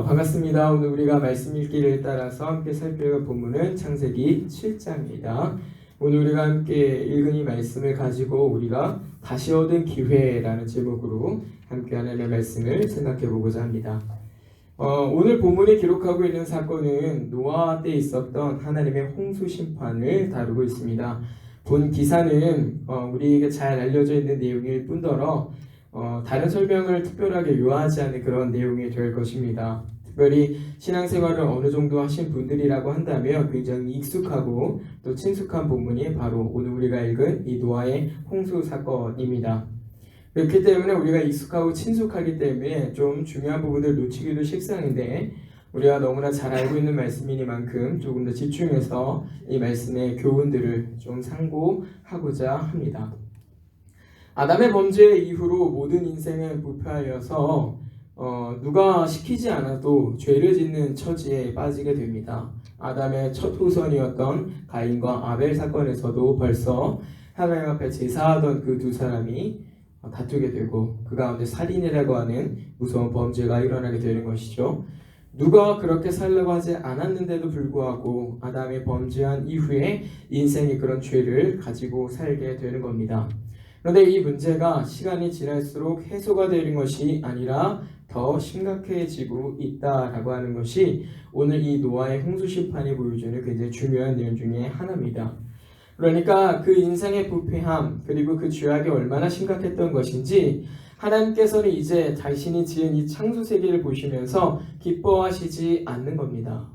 반갑습니다. 오늘 우리가 말씀 읽기를 따라서 함께 살펴볼 본문은 창세기 7장입니다. 오늘 우리가 함께 읽은 이 말씀을 가지고 우리가 다시 얻은 기회라는 제목으로 함께 하나님의 말씀을 생각해 보고자 합니다. 오늘 본문이 기록하고 있는 사건은 노아 때 있었던 하나님의 홍수 심판을 다루고 있습니다. 본 기사는 우리에게 잘 알려져 있는 내용일 뿐더러 다른 설명을 특별하게 요하지 않는 그런 내용이 될 것입니다. 특별히 신앙생활을 어느 정도 하신 분들이라고 한다면 굉장히 익숙하고 또 친숙한 본문이 바로 오늘 우리가 읽은 이 노아의 홍수 사건입니다. 그렇기 때문에 우리가 익숙하고 친숙하기 때문에 좀 중요한 부분을 놓치기도 식상인데 우리가 너무나 잘 알고 있는 말씀이니만큼 조금 더 집중해서 이 말씀의 교훈들을 좀 상고하고자 합니다. 아담의 범죄 이후로 모든 인생은 부패하여서 누가 시키지 않아도 죄를 짓는 처지에 빠지게 됩니다. 아담의 첫 후손이었던 가인과 아벨 사건에서도 벌써 하나님 앞에 제사하던 그 두 사람이 다투게 되고 그 가운데 살인이라고 하는 무서운 범죄가 일어나게 되는 것이죠. 누가 그렇게 살려고 하지 않았는데도 불구하고 아담이 범죄한 이후에 인생이 그런 죄를 가지고 살게 되는 겁니다. 그런데 이 문제가 시간이 지날수록 해소가 되는 것이 아니라 더 심각해지고 있다라고 하는 것이 오늘 이 노아의 홍수 심판이 보여주는 굉장히 중요한 내용 중에 하나입니다. 그러니까 그 인생의 부패함 그리고 그 죄악이 얼마나 심각했던 것인지 하나님께서는 이제 자신이 지은 이 창조 세계를 보시면서 기뻐하시지 않는 겁니다.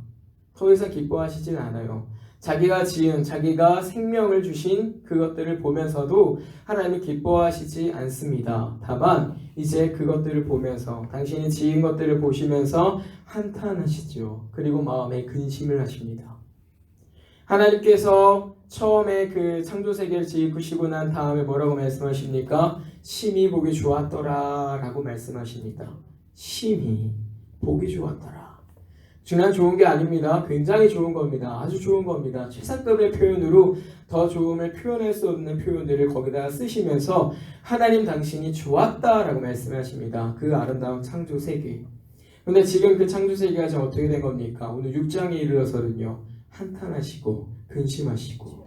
더 이상 기뻐하시진 않아요. 자기가 지은, 자기가 생명을 주신 그것들을 보면서도 하나님이 기뻐하시지 않습니다. 다만 이제 그것들을 보면서 당신이 지은 것들을 보시면서 한탄하시죠. 그리고 마음에 근심을 하십니다. 하나님께서 처음에 그 창조세계를 지으시고 난 다음에 뭐라고 말씀하십니까? 심히 보기 좋았더라 라고 말씀하십니다. 심히 보기 좋았더라. 그냥 좋은 게 아닙니다. 굉장히 좋은 겁니다. 아주 좋은 겁니다. 최상급의 표현으로 더 좋음을 표현할 수 없는 표현들을 거기다가 쓰시면서 하나님 당신이 좋았다라고 말씀하십니다. 그 아름다운 창조 세계. 근데 지금 그 창조 세계가 지금 어떻게 된 겁니까? 오늘 6장에 이르러서는요. 한탄하시고 근심하시고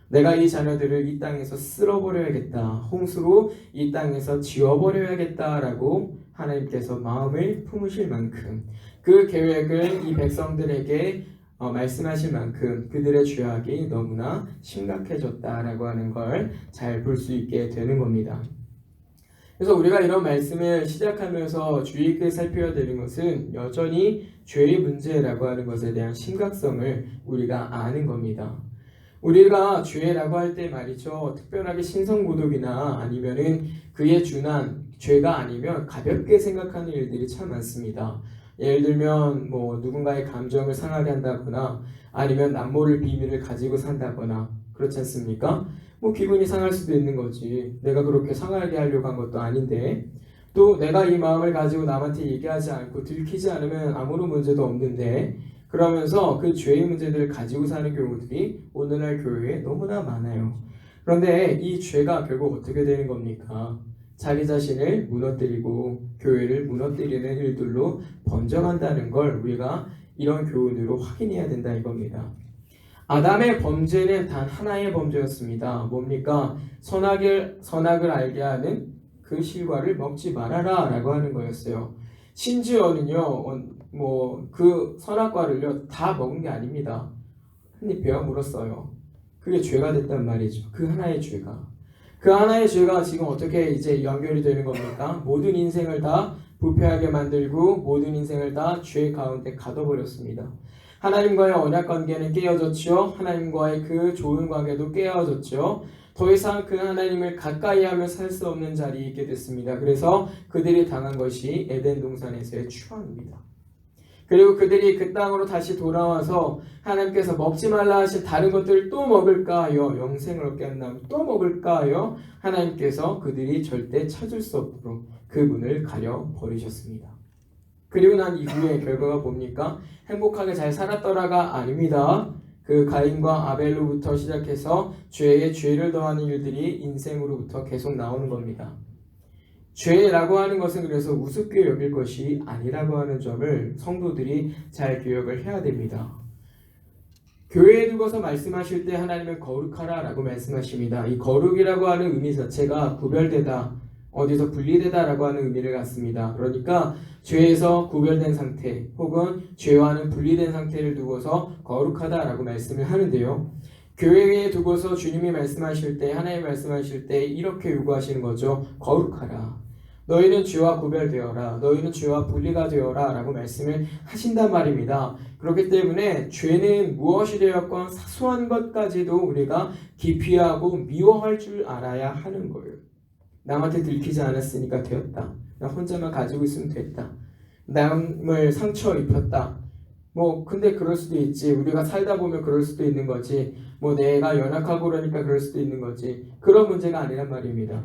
내가 이 자녀들을 이 땅에서 쓸어버려야겠다. 홍수로 이 땅에서 지워버려야겠다라고 하나님께서 마음을 품으실 만큼 그 계획을 이 백성들에게 말씀하실 만큼 그들의 죄악이 너무나 심각해졌다라고 하는 걸 잘 볼 수 있게 되는 겁니다. 그래서 우리가 이런 말씀을 시작하면서 주의 있게 살펴야 되는 것은 여전히 죄의 문제라고 하는 것에 대한 심각성을 우리가 아는 겁니다. 우리가 죄라고 할 때 말이죠. 특별하게 신성모독이나 아니면은 그에 준한 죄가 아니면 가볍게 생각하는 일들이 참 많습니다. 예를 들면 누군가의 감정을 상하게 한다거나 아니면 남모를 비밀을 가지고 산다거나 그렇지 않습니까? 기분이 상할 수도 있는 거지. 내가 그렇게 상하게 하려고 한 것도 아닌데 또 내가 이 마음을 가지고 남한테 얘기하지 않고 들키지 않으면 아무런 문제도 없는데 그러면서 그 죄의 문제들을 가지고 사는 경우들이 오늘날 교회에 너무나 많아요. 그런데 이 죄가 결국 어떻게 되는 겁니까? 자기 자신을 무너뜨리고 교회를 무너뜨리는 일들로 번져간다는 걸 우리가 이런 교훈으로 확인해야 된다 이겁니다. 아담의 범죄는 단 하나의 범죄였습니다. 뭡니까? 선악을 알게 하는 그 실과를 먹지 말아라 라고 하는 거였어요. 심지어는요 그 선악과를요 다 먹은 게 아닙니다. 한 입 베어 물었어요. 그게 죄가 됐단 말이죠. 그 하나의 죄가. 그 하나의 죄가 지금 어떻게 이제 연결이 되는 겁니까? 모든 인생을 다 부패하게 만들고 모든 인생을 다 죄 가운데 가둬버렸습니다. 하나님과의 언약 관계는 깨어졌죠. 하나님과의 그 좋은 관계도 깨어졌죠. 더 이상 그 하나님을 가까이 하며 살 수 없는 자리에 있게 됐습니다. 그래서 그들이 당한 것이 에덴 동산에서의 추앙입니다. 그리고 그들이 그 땅으로 다시 돌아와서 하나님께서 먹지 말라 하신 다른 것들을 또 먹을까요? 영생을 얻게 한다면 또 먹을까요? 하나님께서 그들이 절대 찾을 수 없도록 그 문을 가려버리셨습니다. 그리고 난 이후에 결과가 뭡니까? 행복하게 잘 살았더라가 아닙니다. 그 가인과 아벨로부터 시작해서 죄에 죄를 더하는 일들이 인생으로부터 계속 나오는 겁니다. 죄라고 하는 것은 그래서 우습게 여길 것이 아니라고 하는 점을 성도들이 잘 기억을 해야 됩니다. 교회에 두고서 말씀하실 때 하나님은 거룩하라 라고 말씀하십니다. 이 거룩이라고 하는 의미 자체가 구별되다, 어디서 분리되다 라고 하는 의미를 갖습니다. 그러니까 죄에서 구별된 상태 혹은 죄와는 분리된 상태를 두고서 거룩하다 라고 말씀을 하는데요. 교회에 두고서 주님이 말씀하실 때, 하나님 말씀하실 때 이렇게 요구하시는 거죠. 거룩하라. 너희는 죄와 구별되어라. 너희는 죄와 분리가 되어라 라고 말씀을 하신단 말입니다. 그렇기 때문에 죄는 무엇이 되었건 사소한 것까지도 우리가 기피하고 미워할 줄 알아야 하는 거예요. 남한테 들키지 않았으니까 되었다. 나 혼자만 가지고 있으면 됐다. 남을 상처 입혔다. 근데 그럴 수도 있지. 우리가 살다 보면 그럴 수도 있는 거지. 내가 연약하고 그러니까 그럴 수도 있는 거지. 그런 문제가 아니란 말입니다.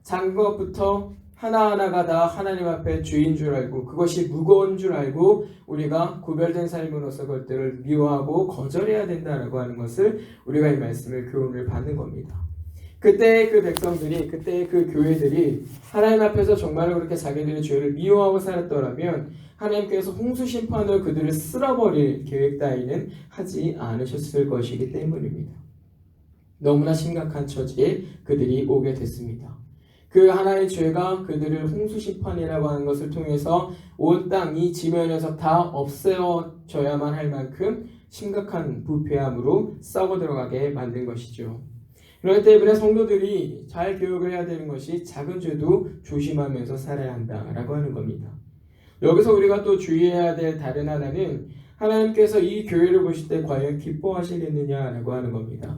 작은 것부터 하나하나가 다 하나님 앞에 죄인 줄 알고 그것이 무거운 줄 알고 우리가 구별된 삶으로서 그것들을 미워하고 거절해야 된다라고 하는 것을 우리가 이 말씀을 교훈을 받는 겁니다. 그때 그 백성들이, 그때 그 교회들이 하나님 앞에서 정말로 그렇게 자기들의 죄를 미워하고 살았더라면 하나님께서 홍수 심판으로 그들을 쓸어버릴 계획 따위는 하지 않으셨을 것이기 때문입니다. 너무나 심각한 처지에 그들이 오게 됐습니다. 그 하나의 죄가 그들을 홍수 심판이라고 하는 것을 통해서 온 땅 이 지면에서 다 없애어져야만 할 만큼 심각한 부패함으로 썩어 들어가게 만든 것이죠. 그렇기 때문에 성도들이 잘 교육을 해야 되는 것이 작은 죄도 조심하면서 살아야 한다라고 하는 겁니다. 여기서 우리가 또 주의해야 될 다른 하나는 하나님께서 이 교회를 보실 때 과연 기뻐하시겠느냐라고 하는 겁니다.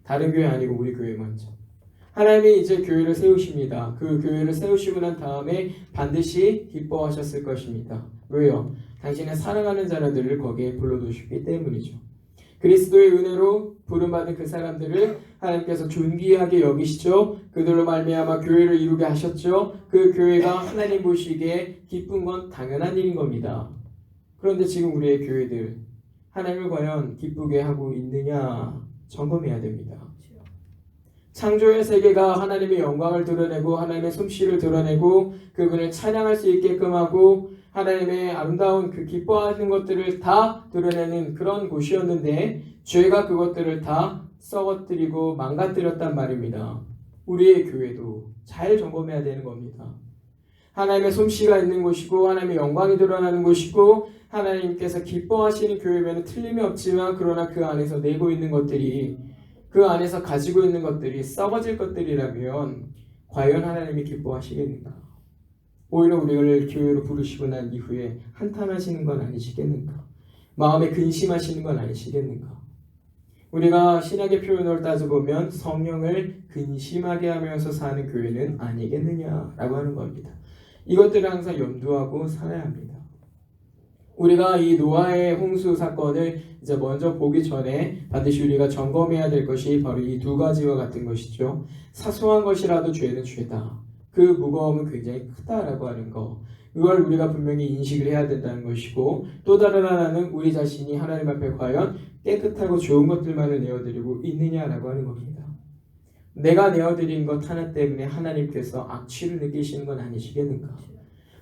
다른 교회 아니고 우리 교회 먼저. 하나님이 이제 교회를 세우십니다. 그 교회를 세우시고 난 다음에 반드시 기뻐하셨을 것입니다. 왜요? 당신의 사랑하는 자들을 거기에 불러두셨기 때문이죠. 그리스도의 은혜로 부름받은 그 사람들을 하나님께서 존귀하게 여기시죠. 그들로 말미암아 교회를 이루게 하셨죠. 그 교회가 하나님 보시기에 기쁜 건 당연한 일인 겁니다. 그런데 지금 우리의 교회들 하나님을 과연 기쁘게 하고 있느냐 점검해야 됩니다. 창조의 세계가 하나님의 영광을 드러내고 하나님의 솜씨를 드러내고 그분을 찬양할 수 있게끔 하고 하나님의 아름다운 그 기뻐하는 것들을 다 드러내는 그런 곳이었는데 죄가 그것들을 다 썩어뜨리고 망가뜨렸단 말입니다. 우리의 교회도 잘 점검해야 되는 겁니다. 하나님의 솜씨가 있는 곳이고 하나님의 영광이 드러나는 곳이고 하나님께서 기뻐하시는 교회면 틀림이 없지만 그러나 그 안에서 내고 있는 것들이 그 안에서 가지고 있는 것들이 썩어질 것들이라면 과연 하나님이 기뻐하시겠는가? 오히려 우리를 교회로 부르시고 난 이후에 한탄하시는 건 아니시겠는가? 마음에 근심하시는 건 아니시겠는가? 우리가 신약의 표현을 따져보면 성령을 근심하게 하면서 사는 교회는 아니겠느냐라고 하는 겁니다. 이것들을 항상 염두하고 살아야 합니다. 우리가 이 노아의 홍수 사건을 이제 먼저 보기 전에 반드시 우리가 점검해야 될 것이 바로 이 두 가지와 같은 것이죠. 사소한 것이라도 죄는 죄다. 그 무거움은 굉장히 크다라고 하는 거. 이걸 우리가 분명히 인식을 해야 된다는 것이고 또 다른 하나는 우리 자신이 하나님 앞에 과연 깨끗하고 좋은 것들만을 내어드리고 있느냐라고 하는 겁니다. 내가 내어드린 것 하나 때문에 하나님께서 악취를 느끼시는 건 아니시겠는가?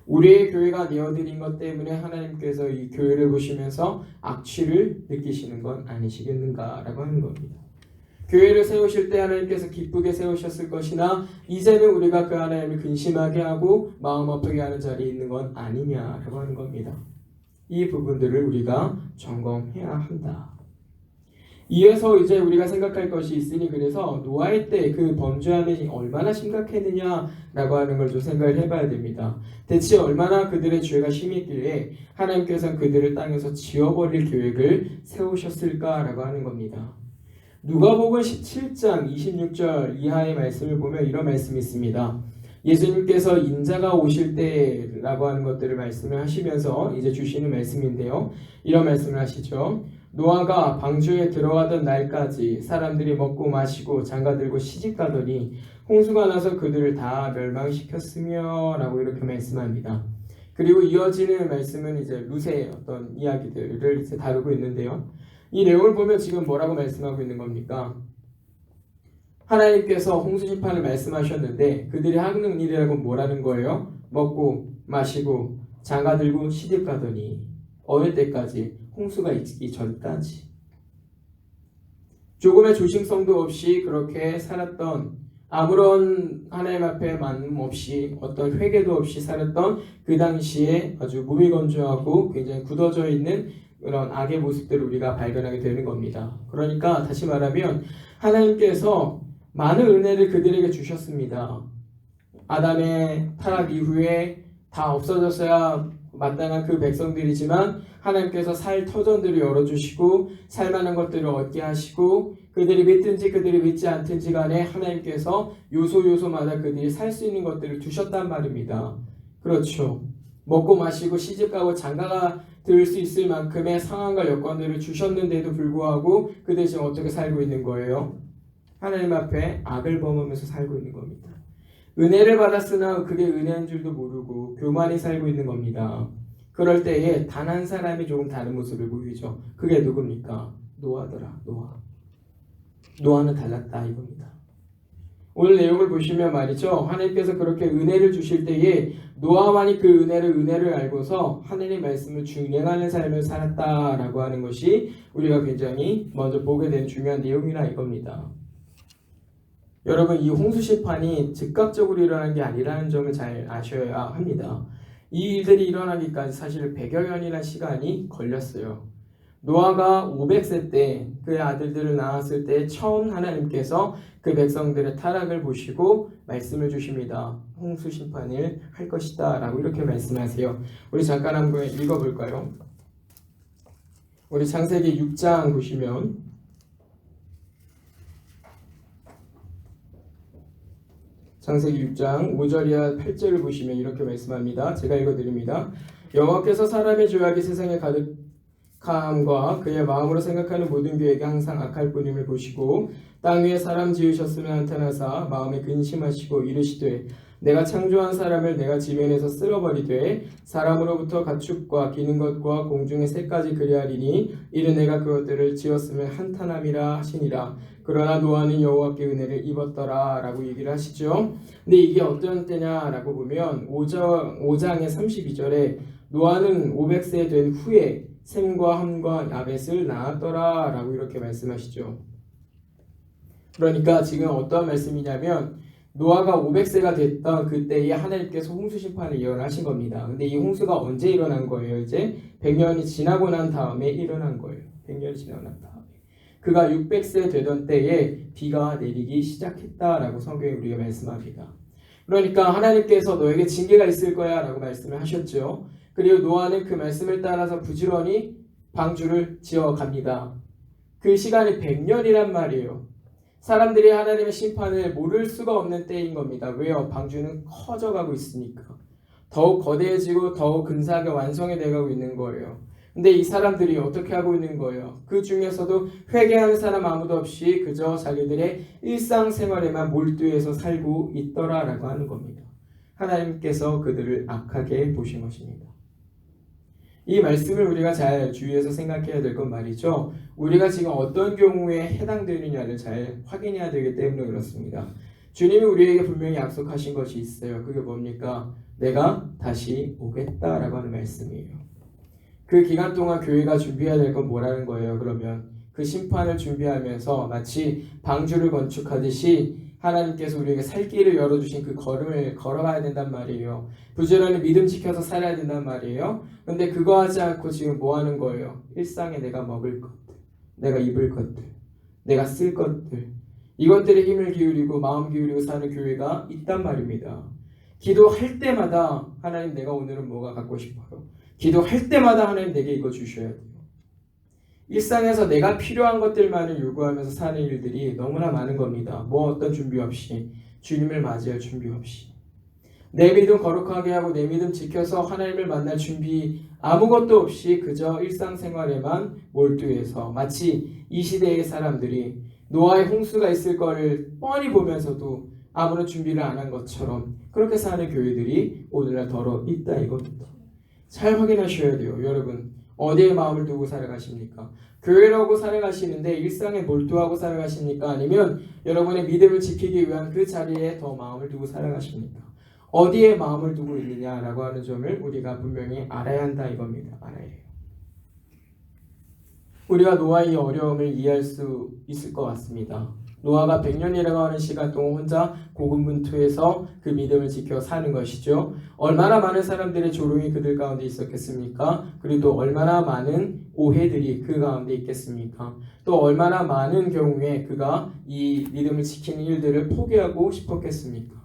우리의 교회가 내어드린 것 때문에 하나님께서 이 교회를 보시면서 악취를 느끼시는 건 아니시겠는가라고 하는 겁니다. 교회를 세우실 때 하나님께서 기쁘게 세우셨을 것이나 이제는 우리가 그 하나님을 근심하게 하고 마음 아프게 하는 자리에 있는 건 아니냐라고 하는 겁니다. 이 부분들을 우리가 점검해야 한다. 이어서 이제 우리가 생각할 것이 있으니 그래서 노아의 때 그 범죄함이 얼마나 심각했느냐라고 하는 걸 좀 생각을 해봐야 됩니다. 대체 얼마나 그들의 죄가 심했길래 하나님께서는 그들을 땅에서 지워버릴 계획을 세우셨을까라고 하는 겁니다. 누가복음 17장 26절 이하의 말씀을 보면 이런 말씀이 있습니다. 예수님께서 인자가 오실 때라고 하는 것들을 말씀을 하시면서 이제 주시는 말씀인데요. 이런 말씀을 하시죠. 노아가 방주에 들어가던 날까지 사람들이 먹고 마시고 장가들고 시집가더니 홍수가 나서 그들을 다 멸망시켰으며 라고 이렇게 말씀합니다. 그리고 이어지는 말씀은 이제 룻의 어떤 이야기들을 이제 다루고 있는데요. 이 내용을 보면 지금 뭐라고 말씀하고 있는 겁니까? 하나님께서 홍수 심판을 말씀하셨는데 그들이 하는 일이라고 뭐라는 거예요? 먹고 마시고 장가 들고 시집 가더니 어느 때까지? 홍수가 있기 전까지. 조금의 조심성도 없이 그렇게 살았던, 아무런 하나님 앞에 만남 없이 어떤 회개도 없이 살았던 그 당시에 아주 무미건조하고 굉장히 굳어져 있는 그런 악의 모습들을 우리가 발견하게 되는 겁니다. 그러니까 다시 말하면 하나님께서 많은 은혜를 그들에게 주셨습니다. 아담의 타락 이후에 다 없어졌어야 마땅한 그 백성들이지만 하나님께서 살 터전들을 열어주시고 살만한 것들을 얻게 하시고 그들이 믿든지 그들이 믿지 않든지 간에 하나님께서 요소요소마다 그들이 살 수 있는 것들을 두셨단 말입니다. 그렇죠. 먹고 마시고 시집가고 장가가 들 수 있을 만큼의 상황과 여건들을 주셨는데도 불구하고 그들이 지금 어떻게 살고 있는 거예요? 하나님 앞에 악을 범하면서 살고 있는 겁니다. 은혜를 받았으나 그게 은혜인 줄도 모르고 교만히 살고 있는 겁니다. 그럴 때에 단 한 사람이 조금 다른 모습을 보이죠. 그게 누굽니까? 노아더라. 노아는 달랐다 이겁니다. 오늘 내용을 보시면 말이죠. 하나님께서 그렇게 은혜를 주실 때에 노아만이 그 은혜를 알고서 하나님의 말씀을 준행하는 삶을 살았다라고 하는 것이 우리가 굉장히 먼저 보게 된 중요한 내용이라 이겁니다. 여러분, 이 홍수 심판이 즉각적으로 일어난 게 아니라는 점을 잘 아셔야 합니다. 이 일들이 일어나기까지 사실 100여 년이라는 시간이 걸렸어요. 노아가 500세 때 그의 아들들을 낳았을 때 처음 하나님께서 그 백성들의 타락을 보시고 말씀을 주십니다. 홍수 심판을 할 것이다 라고 이렇게 말씀하세요. 우리 잠깐 한번 읽어볼까요? 우리 창세기 6장 보시면 창세기 6장 5절이나 8절을 보시면 이렇게 말씀합니다. 제가 읽어드립니다. 여호와께서 사람의 죄악이 세상에 가득함과 그의 마음으로 생각하는 모든 계획이 항상 악할 뿐임을 보시고 땅 위에 사람 지으셨으면 나타나사 마음에 근심하시고 이르시되 내가 창조한 사람을 내가 지면에서 쓸어버리되 사람으로부터 가축과 기는 것과 공중의 새까지 그리하리니 이는 내가 그것들을 지었으면 한탄함이라 하시니라. 그러나 노아는 여호와께 은혜를 입었더라 라고 얘기를 하시죠. 근데 이게 어떤 때냐라고 보면 5장의 32절에 노아는 500세 된 후에 셈과 함과 야벳을 낳았더라 라고 이렇게 말씀하시죠. 그러니까 지금 어떤 말씀이냐면 노아가 500세가 됐던 그때에 하나님께서 홍수 심판을 예언하신 겁니다. 근데 이 홍수가 언제 일어난 거예요? 이제 100년이 지나고 난 다음에 일어난 거예요. 100년이 지나고 난 다음에. 그가 600세 되던 때에 비가 내리기 시작했다라고 성경에 우리가 말씀합니다. 그러니까 하나님께서 너에게 징계가 있을 거야 라고 말씀을 하셨죠. 그리고 노아는 그 말씀을 따라서 부지런히 방주를 지어갑니다. 그 시간이 100년이란 말이에요. 사람들이 하나님의 심판을 모를 수가 없는 때인 겁니다. 왜요? 방주는 커져가고 있으니까. 더욱 거대해지고 더욱 근사하게 완성이 돼가고 있는 거예요. 근데 이 사람들이 어떻게 하고 있는 거예요? 그 중에서도 회개하는 사람 아무도 없이 그저 자기들의 일상생활에만 몰두해서 살고 있더라라고 하는 겁니다. 하나님께서 그들을 악하게 보신 것입니다. 이 말씀을 우리가 잘 주의해서 생각해야 될 건 말이죠. 우리가 지금 어떤 경우에 해당되느냐를 잘 확인해야 되기 때문에 그렇습니다. 주님이 우리에게 분명히 약속하신 것이 있어요. 그게 뭡니까? 내가 다시 오겠다라고 하는 말씀이에요. 그 기간 동안 교회가 준비해야 될 건 뭐라는 거예요? 그러면 그 심판을 준비하면서 마치 방주를 건축하듯이 하나님께서 우리에게 살 길을 열어주신 그 걸음을 걸어가야 된단 말이에요. 부지런히 믿음 지켜서 살아야 된단 말이에요. 근데 그거 하지 않고 지금 뭐 하는 거예요? 일상에 내가 먹을 것들, 내가 입을 것들, 내가 쓸 것들, 이것들에 힘을 기울이고 마음 기울이고 사는 교회가 있단 말입니다. 기도할 때마다 하나님 내가 오늘은 뭐가 갖고 싶어요? 기도할 때마다 하나님 내게 이거 주셔야 돼요. 일상에서 내가 필요한 것들만을 요구하면서 사는 일들이 너무나 많은 겁니다. 뭐 어떤 준비 없이, 주님을 맞이할 준비 없이, 내 믿음 거룩하게 하고 내 믿음 지켜서 하나님을 만날 준비 아무것도 없이 그저 일상생활에만 몰두해서 마치 이 시대의 사람들이 노아의 홍수가 있을 거를 뻔히 보면서도 아무런 준비를 안 한 것처럼 그렇게 사는 교회들이 오늘날 더러 있다 이겁니다. 잘 확인하셔야 돼요. 여러분, 어디에 마음을 두고 살아가십니까? 교회라고 살아가시는데 일상에 몰두하고 살아가십니까? 아니면 여러분의 믿음을 지키기 위한 그 자리에 더 마음을 두고 살아가십니까? 어디에 마음을 두고 있느냐라고 하는 점을 우리가 분명히 알아야 한다 이겁니다. 알아야 해요. 우리가 노아의 어려움을 이해할 수 있을 것 같습니다. 노아가 100년이라고 하는 시간 동안 혼자 고군분투해서 그 믿음을 지켜 사는 것이죠. 얼마나 많은 사람들의 조롱이 그들 가운데 있었겠습니까? 그리고 또 얼마나 많은 오해들이 그 가운데 있겠습니까? 또 얼마나 많은 경우에 그가 이 믿음을 지키는 일들을 포기하고 싶었겠습니까?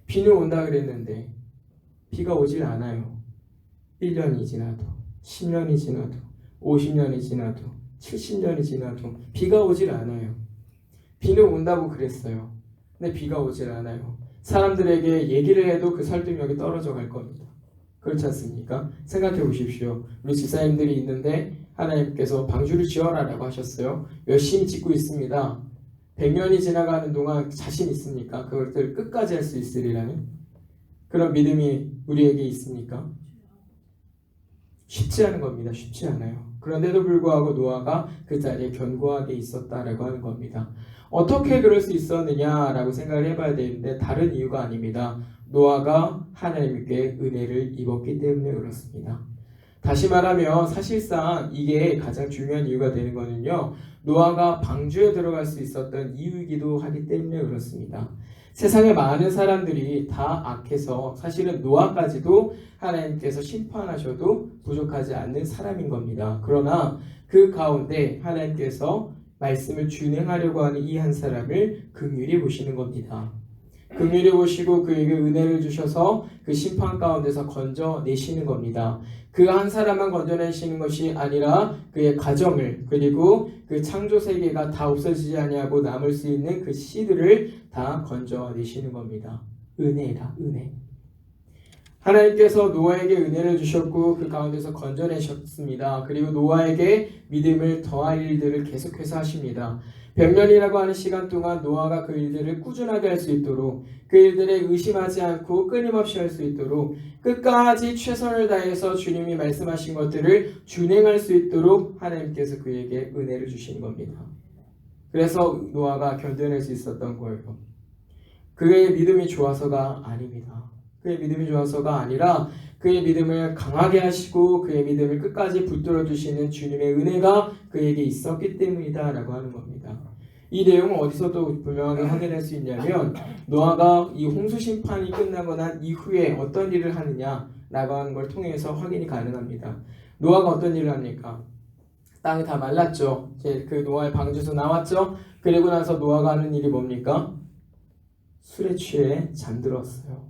비는 온다 그랬는데 비가 오질 않아요. 1년이 지나도 10년이 지나도 50년이 지나도 70년이 지나도 비가 오질 않아요. 비는 온다고 그랬어요. 근데 비가 오질 않아요. 사람들에게 얘기를 해도 그 설득력이 떨어져 갈 겁니다. 그렇지 않습니까? 생각해 보십시오. 우리 집사님들이 있는데 하나님께서 방주를 지어라 라고 하셨어요. 열심히 짓고 있습니다. 100년이 지나가는 동안 자신 있습니까? 그것들 끝까지 할 수 있으리라는 그런 믿음이 우리에게 있습니까? 쉽지 않은 겁니다. 쉽지 않아요. 그런데도 불구하고 노아가 그 자리에 견고하게 있었다라고 하는 겁니다. 어떻게 그럴 수 있었느냐라고 생각을 해봐야 되는데 다른 이유가 아닙니다. 노아가 하나님께 은혜를 입었기 때문에 그렇습니다. 다시 말하면 사실상 이게 가장 중요한 이유가 되는 거는요. 노아가 방주에 들어갈 수 있었던 이유이기도 하기 때문에 그렇습니다. 세상에 많은 사람들이 다 악해서 사실은 노아까지도 하나님께서 심판하셔도 부족하지 않는 사람인 겁니다. 그러나 그 가운데 하나님께서 말씀을 준행하려고 하는 이 한 사람을 긍휼히 보시는 겁니다. 긍휼히 보시고 그에게 은혜를 주셔서 그 심판 가운데서 건져내시는 겁니다. 그 한 사람만 건져내시는 것이 아니라 그의 가정을 그리고 그 창조 세계가 다 없어지지 아니하고 남을 수 있는 그 씨들을 다 건져내시는 겁니다. 은혜다, 은혜. 하나님께서 노아에게 은혜를 주셨고 그 가운데서 건져내셨습니다. 그리고 노아에게 믿음을 더할 일들을 계속해서 하십니다. 100년이라고 하는 시간 동안 노아가 그 일들을 꾸준하게 할 수 있도록 그 일들에 의심하지 않고 끊임없이 할 수 있도록 끝까지 최선을 다해서 주님이 말씀하신 것들을 준행할 수 있도록 하나님께서 그에게 은혜를 주신 겁니다. 그래서 노아가 견뎌낼 수 있었던 거예요. 그의 믿음이 좋아서가 아닙니다. 그의 믿음이 좋아서가 아니라 그의 믿음을 강하게 하시고 그의 믿음을 끝까지 붙들어 주시는 주님의 은혜가 그에게 있었기 때문이다 라고 하는 겁니다. 이 내용은 어디서도 분명하게 확인할 수 있냐면 노아가 이 홍수 심판이 끝나고 난 이후에 어떤 일을 하느냐 라고 하는 걸 통해서 확인이 가능합니다. 노아가 어떤 일을 합니까? 땅이 다 말랐죠. 이제 그 노아의 방주에서 나왔죠. 그리고 나서 노아가 하는 일이 뭡니까? 술에 취해 잠들었어요.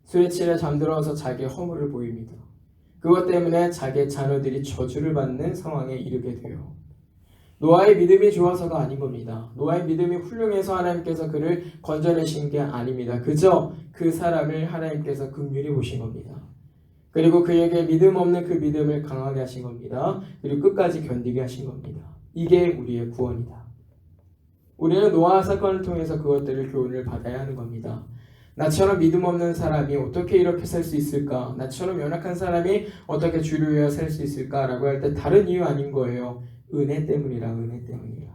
술에 취해 잠들어서 자기의 허물을 보입니다. 그것 때문에 자기의 자녀들이 저주를 받는 상황에 이르게 돼요. 노아의 믿음이 좋아서가 아닌 겁니다. 노아의 믿음이 훌륭해서 하나님께서 그를 건져내신 게 아닙니다. 그저 그 사람을 하나님께서 긍휼히 보신 겁니다. 그리고 그에게 믿음 없는 그 믿음을 강하게 하신 겁니다. 그리고 끝까지 견디게 하신 겁니다. 이게 우리의 구원이다. 우리는 노아 사건을 통해서 그것들을 교훈을 받아야 하는 겁니다. 나처럼 믿음 없는 사람이 어떻게 이렇게 살 수 있을까? 나처럼 연약한 사람이 어떻게 주를 위하여 살 수 있을까? 라고 할 때 다른 이유 아닌 거예요. 은혜 때문이라, 은혜 때문이라.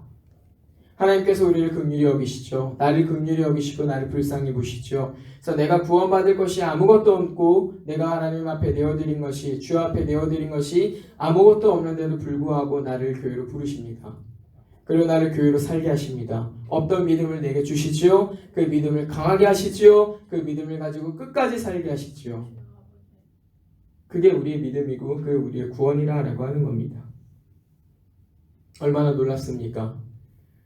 하나님께서 우리를 긍휼히 여기시죠. 나를 긍휼히 여기시고 나를 불쌍히 보시죠. 그래서 내가 구원받을 것이 아무것도 없고 내가 하나님 앞에 내어드린 것이 주 앞에 내어드린 것이 아무것도 없는데도 불구하고 나를 교회로 부르십니다. 그리고 나를 교회로 살게 하십니다. 없던 믿음을 내게 주시지요. 그 믿음을 강하게 하시지요. 그 믿음을 가지고 끝까지 살게 하시지요. 그게 우리의 믿음이고 그게 우리의 구원이라고 하는 겁니다. 얼마나 놀랍습니까?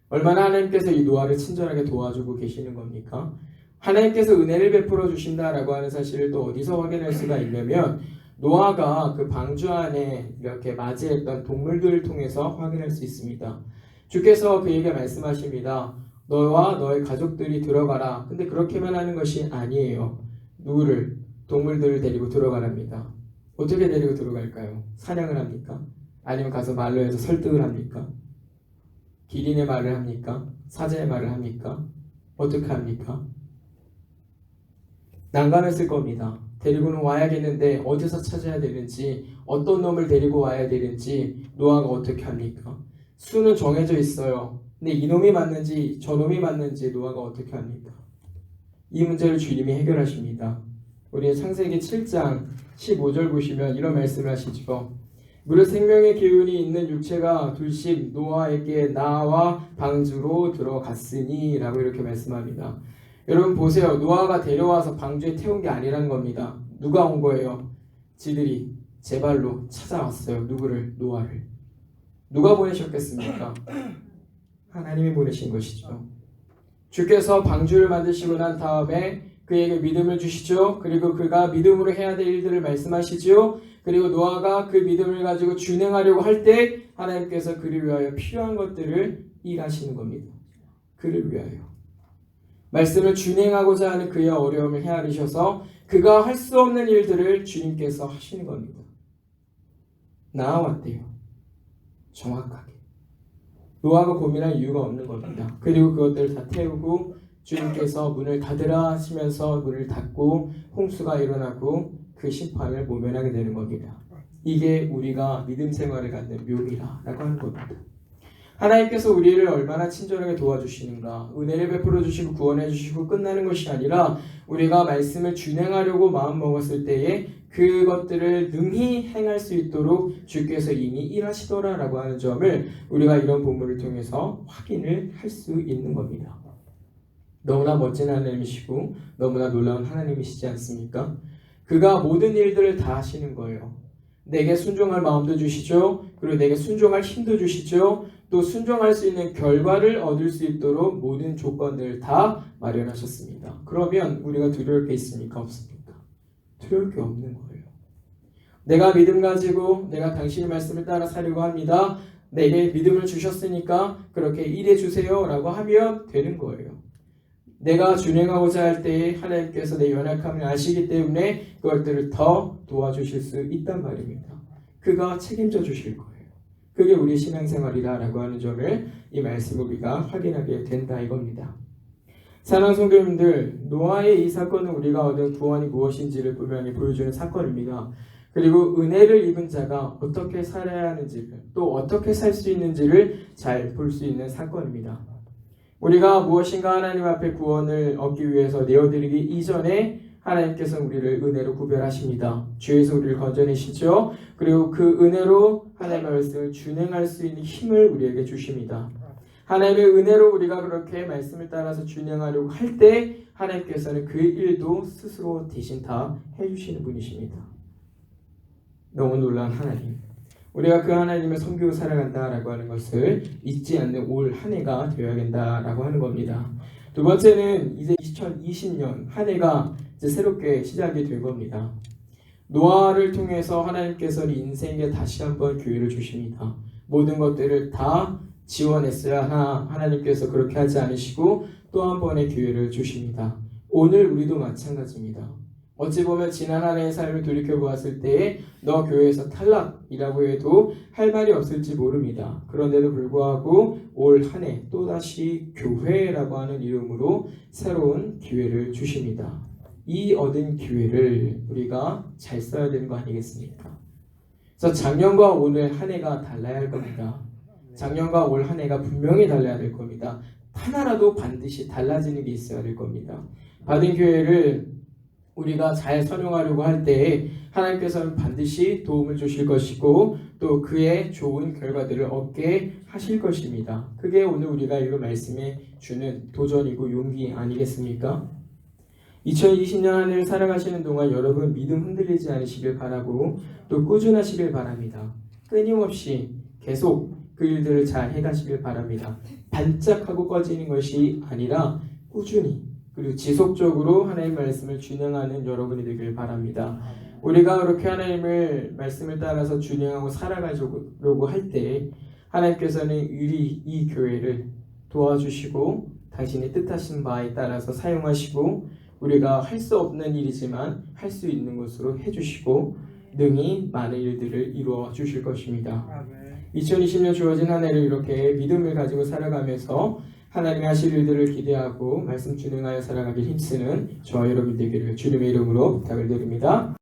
얼마나 하나님께서 이 노아를 친절하게 도와주고 계시는 겁니까? 하나님께서 은혜를 베풀어 주신다라고 하는 사실을 또 어디서 확인할 수가 있냐면 노아가 그 방주 안에 이렇게 맞이했던 동물들을 통해서 확인할 수 있습니다. 주께서 그에게 말씀하십니다. 너와 너의 가족들이 들어가라. 근데 그렇게만 하는 것이 아니에요. 누구를? 동물들을 데리고 들어가랍니다. 어떻게 데리고 들어갈까요? 사냥을 합니까? 아니면 가서 말로 해서 설득을 합니까? 기린의 말을 합니까? 사자의 말을 합니까? 어떻게 합니까? 난감했을 겁니다. 데리고는 와야겠는데 어디서 찾아야 되는지, 어떤 놈을 데리고 와야 되는지 노아가 어떻게 합니까? 수는 정해져 있어요. 근데 이놈이 맞는지 저놈이 맞는지 노아가 어떻게 합니까? 이 문제를 주님이 해결하십니다. 우리 창세기 7장 15절 보시면 이런 말씀을 하시죠. 무릇 생명의 기운이 있는 육체가 둘씩 노아에게 나와 방주로 들어갔으니 라고 이렇게 말씀합니다. 여러분 보세요. 노아가 데려와서 방주에 태운 게 아니라는 겁니다. 누가 온 거예요? 지들이 제 발로 찾아왔어요. 누구를? 노아를. 누가 보내셨겠습니까? 하나님이 보내신 것이죠. 주께서 방주를 만드시고 난 다음에 그에게 믿음을 주시죠. 그리고 그가 믿음으로 해야 될 일들을 말씀하시죠. 그리고 노아가 그 믿음을 가지고 준행하려고 할 때 하나님께서 그를 위하여 필요한 것들을 일하시는 겁니다. 그를 위하여. 말씀을 준행하고자 하는 그의 어려움을 헤아리셔서 그가 할 수 없는 일들을 주님께서 하시는 겁니다. 나아왔대요. 정확하게. 노아가 고민할 이유가 없는 겁니다. 그리고 그것들을 다 태우고 주님께서 문을 닫으라 하시면서 문을 닫고 홍수가 일어나고 그 심판을 모면하게 되는 겁니다. 이게 우리가 믿음 생활을 갖는 묘미라고 하는 겁니다. 하나님께서 우리를 얼마나 친절하게 도와주시는가, 은혜를 베풀어 주시고 구원해 주시고 끝나는 것이 아니라 우리가 말씀을 준행하려고 마음먹었을 때에 그것들을 능히 행할 수 있도록 주께서 이미 일하시더라라고 하는 점을 우리가 이런 본문을 통해서 확인을 할 수 있는 겁니다. 너무나 멋진 하나님이시고 너무나 놀라운 하나님이시지 않습니까? 그가 모든 일들을 다 하시는 거예요. 내게 순종할 마음도 주시죠. 그리고 내게 순종할 힘도 주시죠. 또 순종할 수 있는 결과를 얻을 수 있도록 모든 조건들을 다 마련하셨습니다. 그러면 우리가 두려울 게 있습니까? 없습니까? 두려울 게 없는 거예요. 내가 믿음 가지고 내가 당신의 말씀을 따라 살려고 합니다. 내게 믿음을 주셨으니까 그렇게 일해 주세요 라고 하면 되는 거예요. 내가 준행하고자 할 때에 하나님께서 내 연약함을 아시기 때문에 그것들을 더 도와주실 수 있단 말입니다. 그가 책임져 주실 거예요. 그게 우리의 신앙생활이다라고 하는 점을 이 말씀을 우리가 확인하게 된다 이겁니다. 사랑하는 성도님들, 노아의 이 사건은 우리가 얻은 구원이 무엇인지를 분명히 보여주는 사건입니다. 그리고 은혜를 입은 자가 어떻게 살아야 하는지를, 또 어떻게 살 수 있는지를 잘 볼 수 있는 사건입니다. 우리가 무엇인가 하나님 앞에 구원을 얻기 위해서 내어드리기 이전에 하나님께서 우리를 은혜로 구별하십니다. 죄에서 우리를 건져내시죠. 그리고 그 은혜로 하나님의 말씀을 준행할 수 있는 힘을 우리에게 주십니다. 하나님의 은혜로 우리가 그렇게 말씀을 따라서 준행하려고 할 때 하나님께서는 그 일도 스스로 대신 다 해주시는 분이십니다. 너무 놀라운 하나님. 우리가 그 하나님을 섬기고 살아간다라고 하는 것을 잊지 않는 올 한 해가 되어야 된다라고 하는 겁니다. 두 번째는 이제 2020년 한 해가 이제 새롭게 시작이 된 겁니다. 노아를 통해서 하나님께서는 인생에 다시 한번 기회를 주십니다. 모든 것들을 다 지원했어야 하나 하나님께서 그렇게 하지 않으시고 또 한 번의 기회를 주십니다. 오늘 우리도 마찬가지입니다. 어찌 보면 지난 한 해의 삶을 돌이켜보았을 때에 너 교회에서 탈락이라고 해도 할 말이 없을지 모릅니다. 그런데도 불구하고 올 한 해 또다시 교회라고 하는 이름으로 새로운 기회를 주십니다. 이 얻은 기회를 우리가 잘 써야 되는 거 아니겠습니까? 그래서 작년과 오늘 한 해가 달라야 할 겁니다. 작년과 올 한 해가 분명히 달라야 될 겁니다. 하나라도 반드시 달라지는 게 있어야 될 겁니다. 받은 기회를 우리가 잘 선용하려고 할 때 하나님께서는 반드시 도움을 주실 것이고 또 그의 좋은 결과들을 얻게 하실 것입니다. 그게 오늘 우리가 이 말씀에 주는 도전이고 용기 아니겠습니까? 2020년 한 해를 살아가시는 동안 여러분 믿음 흔들리지 않으시길 바라고 또 꾸준하시길 바랍니다. 끊임없이 계속 그 일들을 잘 해가시길 바랍니다. 반짝하고 꺼지는 것이 아니라 꾸준히 그리고 지속적으로 하나님의 말씀을 준행하는 여러분이 되길 바랍니다. 우리가 그렇게 하나님의 말씀을 따라서 준행하고 살아가려고 할 때 하나님께서는 이 교회를 도와주시고 당신의 뜻하신 바에 따라서 사용하시고 우리가 할 수 없는 일이지만 할 수 있는 것으로 해주시고 능히 많은 일들을 이루어 주실 것입니다. 2020년 주어진 한 해를 이렇게 믿음을 가지고 살아가면서 하나님의 하실 일들을 기대하고 말씀 준행하여 살아가길 힘쓰는 저와 여러분 되기를 주님의 이름으로 부탁을 드립니다.